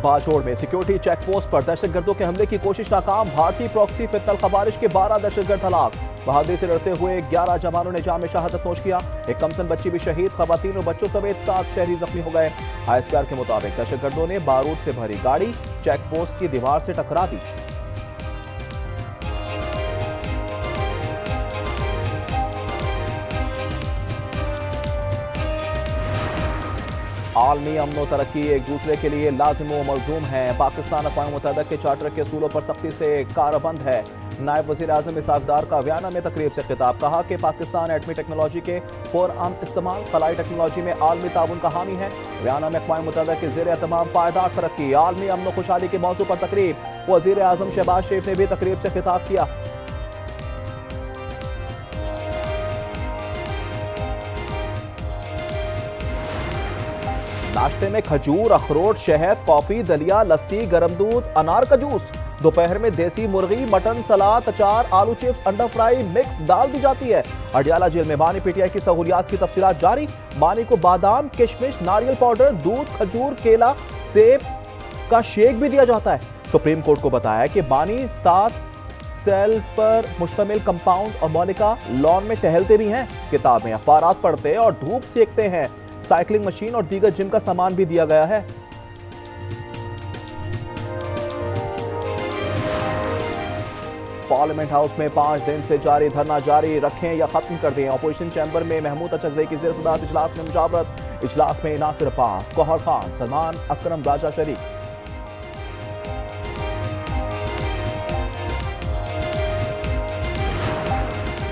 बाजोड़ में security check post पर दहशतगर्दों के हमले की कोशिश नाकाम। भारतीय प्रॉक्सी फितल खवारिश के 12 दहशतगर्द हलाक। बहादुरी से लड़ते हुए 11 जवानों ने जाम में शहादत नोश किया। एक कमसन बच्ची भी शहीद, खवातीन और बच्चों समेत 7 शहरी जख्मी हो गए। आईएसपीआर के मुताबिक दहशतगर्दों ने बारूद से भरी गाड़ी चेक पोस्ट की दीवार से टकरा दी। आलमी अमन और तरक्की एक दूसरे के लिए लाजिम व मलजूम है। पाकिस्तान अक़वाम मुत्तहिदा के चार्टर के असूलों पर सख्ती से कारबंद है। नायब वज़ीर आज़म इसहाक़ डार का वियना में तकरीब से खिताब, कहा कि पाकिस्तान एटमी टेक्नोलॉजी के पुरअमन इस्तेमाल, खलाई टेक्नोलॉजी में आलमी ताउन का हामी है। वियना में अक़वाम मुत्तहिदा के ज़ेर एहतमाम पायदार तरक्की, आलमी अमन व खुशहाली के मौजू पर तकरीब। वज़ीर आज़म शहबाज शरीफ ने भी तकरीब से खिताब किया। नाश्ते में खजूर, अखरोट, शहद, कॉफी, दलिया, लस्सी, गर्म दूध, अनार का जूस। दोपहर में देसी मुर्गी, मटन, सलाद, अचार, आलू चिप्स, अंडा फ्राई मिक्स दाल दी जाती है। अडियाला जेल में बानी पीटीआई की सहूलियात की तफसीलात जारी। बानी को बादाम, किशमिश, नारियल पाउडर, दूध, खजूर, केला, सेब का शेक भी दिया जाता है। सुप्रीम कोर्ट को बताया कि बानी 7 सेल पर मुश्तमिल कंपाउंड और मौलिका लॉन में टहलते भी हैं, किताबें अखबारात पढ़ते और धूप सेकते हैं। साइकिलिंग मशीन और दीगर जिम का सामान भी दिया गया है। पार्लियामेंट हाउस में 5 दिन से जारी धरना जारी रखें या खत्म कर दें। अपोजिशन चैम्बर में महमूद अचरजई की ज़ेर सदारत इजलास में मुजावरत। इजलास में नासिर अब्बास, गौहर खान, सलमान अकरम राजा शरीक।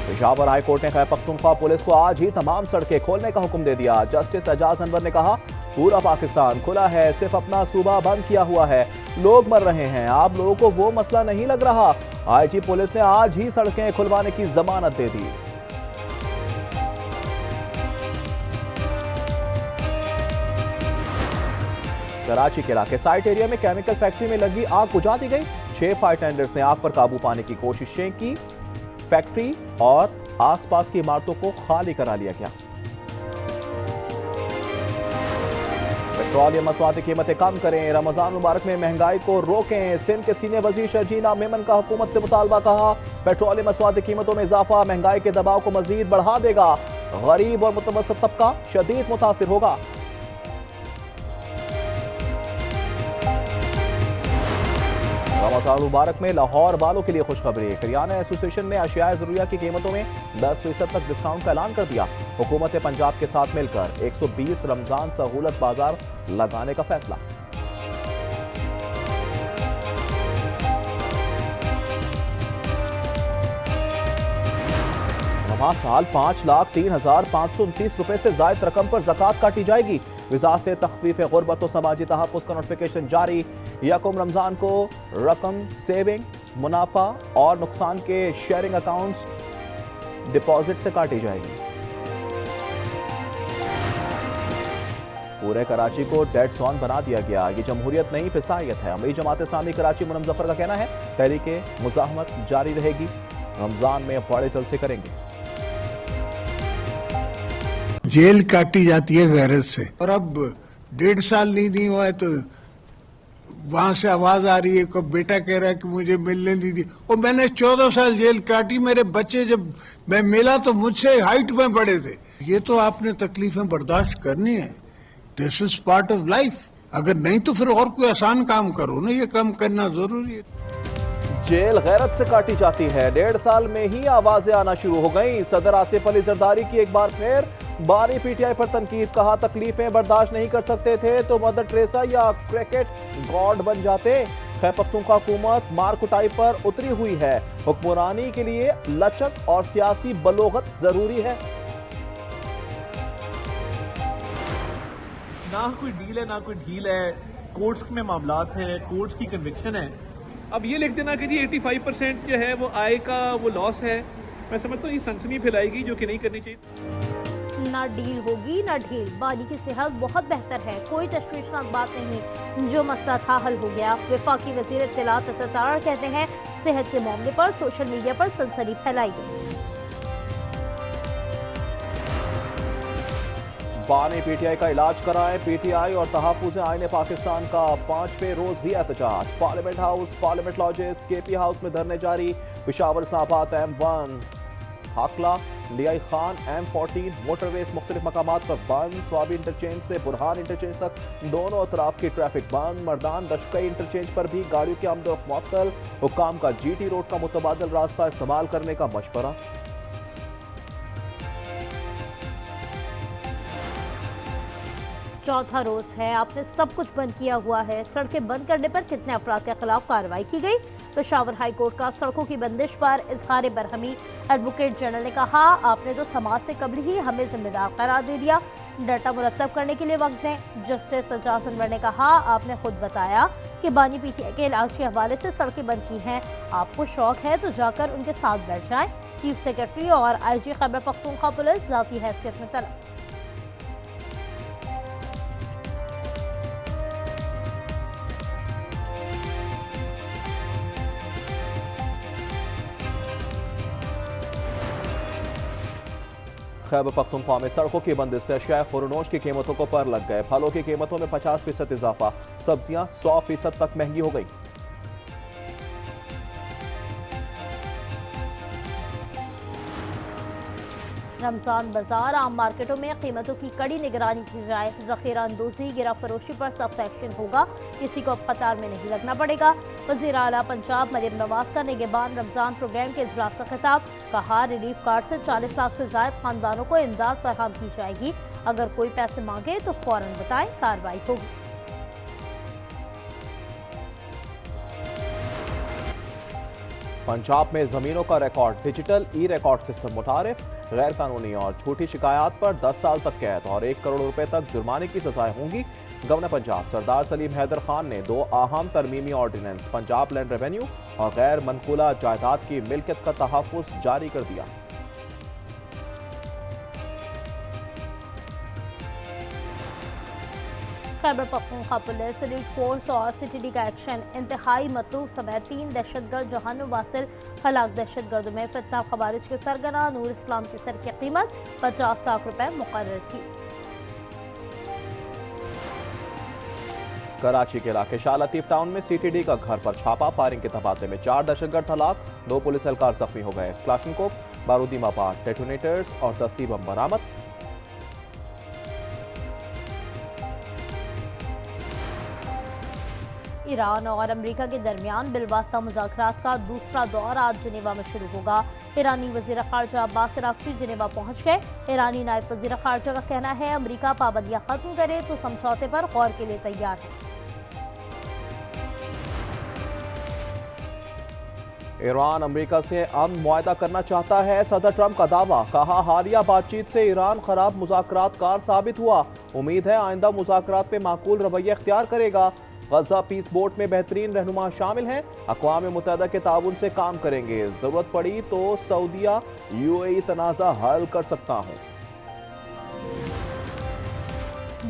पेशावर हाई कोर्ट ने खैबर पख्तूनख्वा पुलिस को आज ही तमाम सड़कें खोलने का हुक्म दे दिया। जस्टिस एजाज अनवर ने कहा, पूरा पाकिस्तान खुला है, सिर्फ अपना सूबा बंद किया हुआ है, लोग मर रहे हैं, आप लोगों को वो मसला नहीं लग रहा। आईजी पुलिस ने आज ही सड़कें खुलवाने की जमानत दे दी। कराची के इलाके साइट एरिया में केमिकल फैक्ट्री में लगी आग बुझा दी गई। 6 फायर टेंडर्स ने आग पर काबू पाने की कोशिशें की। फैक्ट्री और आसपास की इमारतों को खाली करा लिया गया। पेट्रोलियम मसवाद की कीमतें कम करें, रमजान मुबारक में महंगाई को रोकें। सिंध के सीनियर वजीर शर्जीना मेमन का हुकूमत से मुतालबा, कहा पेट्रोलियम मसवाद की कीमतों में इजाफा महंगाई के दबाव को मजीद बढ़ा देगा, गरीब और मुतवस्सित तबका शदीद मुतासिर होगा। रमजान मुबारक में लाहौर वालों के लिए खुशखबरी, करियाना एसोसिएशन ने अशिया ज़रूरिया की कीमतों में 10% तक डिस्काउंट का ऐलान कर दिया। हुकूमत पंजाब के साथ मिलकर 120 रमजान सहूलत बाजार लगाने का फैसला। रवां साल 5,03,529 रुपए से जायद रकम पर ज़कात काटी जाएगी। वज़ारत तख़फ़ीफ़ ग़ुरबत और समाजी तहफ़्फ़ुज़ का नोटिफिकेशन जारी। यकम रमज़ान को रकम सेविंग, मुनाफा और नुकसान के शेयरिंग अकाउंट्स डिपॉजिट से काटी जाएगी। पूरे कराची को डेड जोन बना दिया गया। ये जमहूरियत नहीं, फिसायत है। अमीर जमात इस्लामी कराची मुनम जफर का कहना है, तहरीके मुज़ाहमत जारी रहेगी, रमजान में बड़े जलसे करेंगे। जेल काटी जाती है गैरत से, और अब 1.5 साल नहीं हुआ है तो वहां से आवाज आ रही है कि बेटा कह रहा है कि मुझे मिलने नहीं दी। और मैंने 14 साल जेल काटी, मेरे बच्चे जब मैं मिला तो मुझसे हाइट में बड़े थे। ये तो आपने तकलीफें बर्दाश्त करनी है, this is part of life. अगर नहीं तो फिर और कोई आसान काम करो ना, ये काम करना जरूरी है। जेल गैरत से काटी जाती है, 1.5 साल में ही आवाजें आना शुरू हो गई। सदर आसिफ अली जरदारी की एक बार फिर बारी पीटीआई पर तनकीद, कहा तकलीफें बर्दाश्त नहीं कर सकते थे तो मदर टेरेसा या क्रिकेट गॉड बन जाते। खैबर पख्तूनख्वा हुकूमत मार कुटाई पर उतरी हुई है, हुक्मरानी के लिए लचक और सियासी बलोगत जरूरी है। ना कोई डील है ना कोई ढील है, कोर्ट्स में मामलात हैं, कोर्ट्स की कन्विक्शन है। अब ये लिख देना कि जी 85% जो है वो आय का वो लॉस है, मैं समझता हूँ ये सनसनी फैलाएगी जो कि नहीं करनी चाहिए। ना डील होगी ना ढील, बानी की सेहत बहुत बेहतर है, कोई तशवीशनाक बात नहीं, जो मसला था हल हो गया। वफाकी वजीर इत्तलात अतातार कहते हैं सेहत के मामले पर सोशल मीडिया पर सनसनी फैलाई गई। बानी पीटीआई का इलाज कराएं। पीटीआई और तहफ्फुज़ आईन पाकिस्तान का 5वें रोज भी एहतजाज। Parliament house, parliament lodges, KP house में धरने जारी। पेशावर इस्लामाबाद M1, हाकला, लियाई खान M14 मोटरवेज मुख्तलिफ मकामात पर बंद। स्वाबी इंटरचेंज से बुरहान इंटरचेंज तक दोनों तरफ की ट्रैफिक बंद। मर्दान दशकई इंटरचेंज पर भी गाड़ियों की आमदोरफ्त मुअत्तल। हुक्काम का GT रोड का मुतबादल रास्ता इस्तेमाल करने का मशवरा। चौथा रोज है, आपने सब कुछ बंद किया हुआ है। सड़कें बंद करने पर कितने अफराद के खिलाफ कार्रवाई की गई? पेशावर हाई कोर्ट का सड़कों की बंदिश पर इजहार बरहमी। एडवोकेट जनरल ने कहा, आपने तो समाज से कबल ही हमें जिम्मेदार करार दे दिया, डाटा मुरतब करने के लिए वक्त दें। जस्टिस सज्जाद अनवर ने कहा, आपने खुद बताया कि बानी पीटीआई के इलाज के हवाले से सड़कें बंद की हैं। आपको शौक है तो जाकर उनके साथ बैठ जाएं। चीफ सेक्रेटरी और IG खैबर पख्तूनख्वा पुलिस ज़ाती हैसियत में तलब। खैबर पख्तूनख्वा में सड़कों की बंदिश से अशिया खुरनोश की कीमतों को पर लग गए। फलों की कीमतों में 50% इजाफा। सब्जियां 100% तक महंगी हो गई। रमजान बाजार, आम मार्केटों में कीमतों की कड़ी निगरानी की जाए। जखीरा अंदोजी, गिरा फरोशी पर सख्त एक्शन होगा, किसी को कतार में नहीं लगना पड़ेगा। वज़ीर आला पंजाब मरियम नवाज का निगहबान रमजान प्रोग्राम के इजलास से खिताब। कहा, रिलीफ कार्ड से 40 लाख से ज्यादा खानदानों को इमदाद फराहम की जाएगी। अगर कोई पैसे मांगे तो फौरन बताएं, कार्रवाई होगी। पंजाब में जमीनों का रिकॉर्ड, डिजिटल ई-रिकॉर्ड सिस्टम मुतारिफ। गैर कानूनी और झूठी शिकायत पर 10 साल तक कैद और 1 करोड़ रुपए तक जुर्माने की सजाएं होंगी। गवर्नर पंजाब सरदार सलीम हैदर खान ने 2 अहम तरमीमी ऑर्डिनेंस पंजाब लैंड रेवेन्यू और गैर मनकूला जायदाद की मिल्कियत का तहफ्फुज़ जारी कर दिया। Khyber Pakhtunkhwa police, elite force और CTD का एक्शन। इंतहाई मतलूब समेत 3 दहशतगर्द जहानुम वासिल हलाक। दहशतगर्दों में फितना खवारिज के सरगना नूर इस्लाम की सर की कीमत 50 लाख रुपए मुकर्रर थी। कराची के इलाके शाह लतीफ टाउन में CTD का घर पर छापा। फायरिंग के तबादले में 4 दहशतगर्द हलाक, 2 पुलिस एहलकार जख्मी हो गए। क्लाशनकोव, बारूदी मवाद, डेटोनेटर्स और दस्ती बम बरामद। ईरान और अमेरिका के दरमियान बिलवास्ता मुज़ाकरात का दूसरा दौर आज जिनेवा में शुरू होगा। ईरानी वज़ीर ख़ारजा अब्बास अराग़ची जिनेवा पहुंच गए। ईरानी नायब वज़ीर ख़ारजा का कहना है, अमेरिका पाबंदियां खत्म करे तो समझौते पर गौर के लिए तैयार है। ईरान अमेरिका से अमन मुआहदा करना चाहता है, सदर ट्रंप का दावा। कहा, हालिया बातचीत से ईरान खराब मुज़ाकरात कार साबित हुआ। उम्मीद है आइंदा मुज़ाकरात पे माकूल रवैया इख्तियार करेगा। गजा पीस बोट में बेहतरीन रहनुमा शामिल हैं। अक़वाम मुत्तहिदा के ताउन से काम करेंगे। जरूरत पड़ी तो सऊदिया UAE तनाज़ा हल कर सकता हूँ।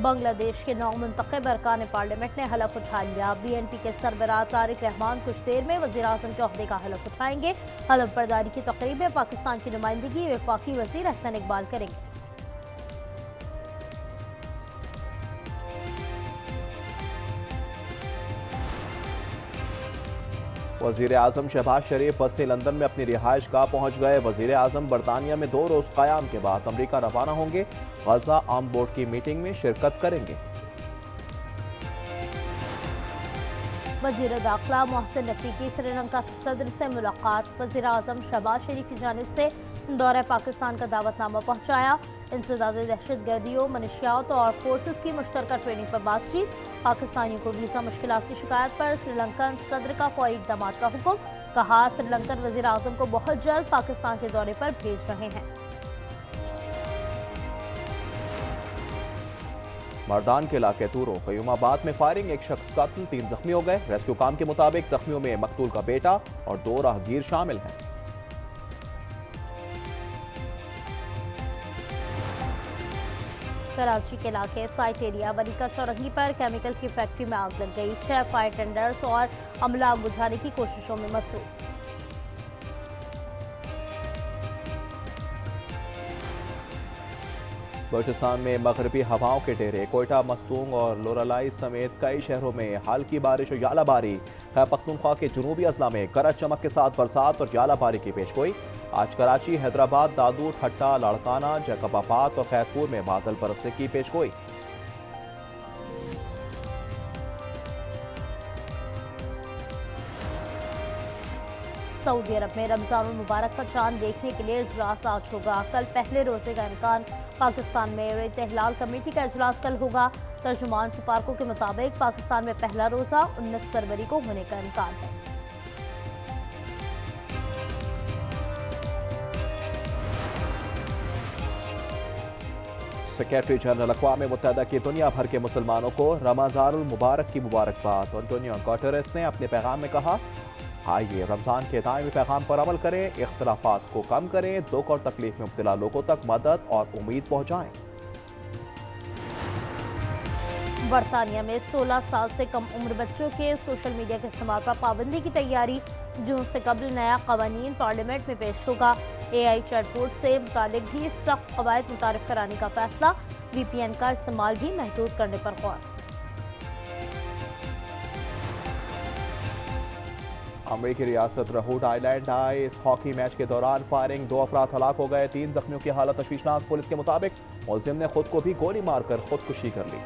बांग्लादेश के नौ मुंतखब अरकान पार्लियामेंट ने हलफ उठा लिया। BNP के सरबराह तारिक रहमान कुछ देर में वज़ीर आज़म के ओहदे का हलफ उठाएंगे। हलफ बर्दारी की तकरीब में पाकिस्तान की नुमाइंदगी वफाकी वज़ीर अहसन इकबाल करेंगे। वज़ीर आज़म शहबाज शरीफ वस्ती लंदन में अपनी रिहाइश गाह पहुँच गए। वज़ीर आज़म बरतानिया में 2 रोज़ क़याम के बाद अमरीका रवाना होंगे। गजा आर्म बोर्ड की मीटिंग में शिरकत करेंगे। वज़ीर दाखिला मोहसिन नकवी की श्रीलंका के सदर से मुलाकात। वज़ीर आज़म शहबाज शरीफ की जानिब से दौरे पाकिस्तान का दावतनामा पहुँचाया। इंसदाद दहशतगर्दियों, मनशियात और फोर्सेस की मुश्तरका ट्रेनिंग पर बातचीत। पाकिस्तानियों को वीज़ा मुश्किलात की शिकायत पर श्रीलंकन सदर का फौरी इक़दाम का हुक्म। कहा, श्रीलंकन वज़ीर आज़म को बहुत जल्द पाकिस्तान के दौरे पर भेज रहे हैं। मर्दान के इलाके तूरो क़यूमाबाद में फायरिंग, 1 शख्स कत्ल, 3 जख्मी हो गए। रेस्क्यू काम के मुताबिक जख्मियों में मकतूल का बेटा और 2 राहगीर शामिल हैं। कराची के इलाके साइट एरिया वलीका चौरंगी पर केमिकल की फैक्ट्री में आग लग गई। 6 फायर टेंडर्स और अमला आग बुझाने की कोशिशों में मसरूफ। बलूचिस्तान में मगरबी हवाओं के डेरे, कोयटा, मस्तूंग और लोरालाई समेत कई शहरों में हल्की बारिश और यालाबारी। खैबर पख्तूनख्वा के जुनूबी अजला में गरज चमक के साथ बरसात और यालाबारी की पेशगोई। आज कराची, हैदराबाद, दादू, ठट्टा, लाड़काना, जैकबाबाद और खैरपुर में बादल बरसने की पेशगोई। सऊदी अरब में रमजान मुबारक का चांद देखने के लिए इजलास आज होगा। कल पहले रोजे का इम्कान। पाकिस्तान में रेत-ए-हिलाल कमेटी का इजलास कल होगा। तर्जुमान सुपारको के मुताबिक पाकिस्तान में पहला रोजा 19 फरवरी को होने का इम्कान है। सेक्रेटरी जनरल अक़वाम मुत्तहिदा की दुनिया भर के मुसलमानों को रमज़ानुल मुबारक की मुबारकबाद। एंटोनियो गुटेरेस ने अपने पैगाम में कहा, आइए रमज़ान के दायमी पैगाम पर अमल करें, इख्तिलाफात को कम करें, दुख और तकलीफ में मुब्तला लोगों तक मदद और उम्मीद पहुँचाएँ। बरतानिया में 16 साल से कम उम्र बच्चों के सोशल मीडिया के इस्तेमाल पर पाबंदी की तैयारी। जून से कबल नया कवानीन पार्लियामेंट में पेश होगा। AI चैटबोट से मुतालिक भी सख्त कवायद मुतारिफ कराने का फैसला। VPN का इस्तेमाल भी महदूद करने पर गौर। अमरीकी रियासत रहोड आइलैंड आए इस हॉकी मैच के दौरान फायरिंग, 2 अफराद हलाक हो गए, 3 जख्मियों की हालत तशवीशनाक। पुलिस के मुताबिक मुलजिम ने खुद को भी गोली मारकर खुदकुशी कर ली।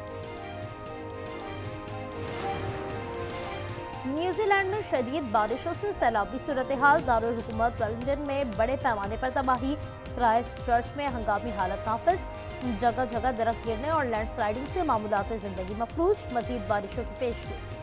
न्यूजीलैंड में शदीद बारिशों से सैलाबी सूरत हाल। दारुल हुकूमत वेलिंगटन में बड़े पैमाने पर तबाही। क्राइस्ट चर्च में हंगामी हालत नाफिज। जगह जगह दरख्त गिरने और लैंडस्लाइडिंग से मामूलात जिंदगी मफलूज। मजीद बारिशों की पेशगोई।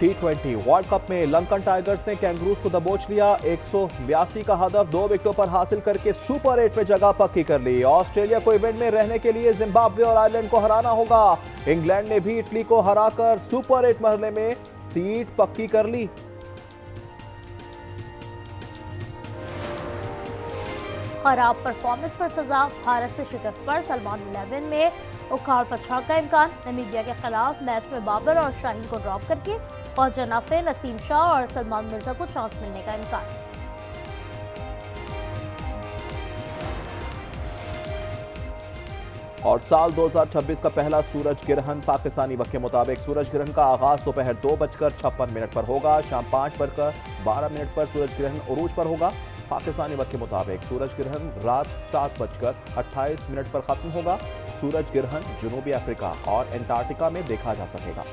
T20 वर्ल्ड कप में लंकन टाइगर्स ने कैंगरूज को दबोच लिया। 182 का हदफ 2 विकेटों पर हासिल करके सुपर 8 में जगह पक्की कर ली। ऑस्ट्रेलिया को इवेंट में रहने के लिए जिम्बाब्वे और आयरलैंड को हराना होगा। इंग्लैंड ने भी इटली को हराकर सुपर 8 मरहले में सीट पक्की कर ली। खराब परफॉर्मेंस पर सजा। भारत से शिकस्त पर सलमान 11 में उखाड़ पछाड़ का इम्कान। नामीबिया के खिलाफ मैच में बाबर और शाहीन को ड्रॉप करके पहुंचे नफे, नसीम शाह और सलमान मिर्जा को चांस मिलने का इम्कान। और साल 2026 का पहला सूरज ग्रहण पाकिस्तानी वक्त के मुताबिक सूरज ग्रहण का आगाज दोपहर 2:56 पर होगा। शाम 5:12 पर सूरज ग्रहण उरूज पर होगा। पाकिस्तानी वक्त के मुताबिक सूरज ग्रहण रात 7:28 पर खत्म होगा। सूरज ग्रहण जनूबी अफ्रीका और एंटार्क्टिका में देखा जा सकेगा।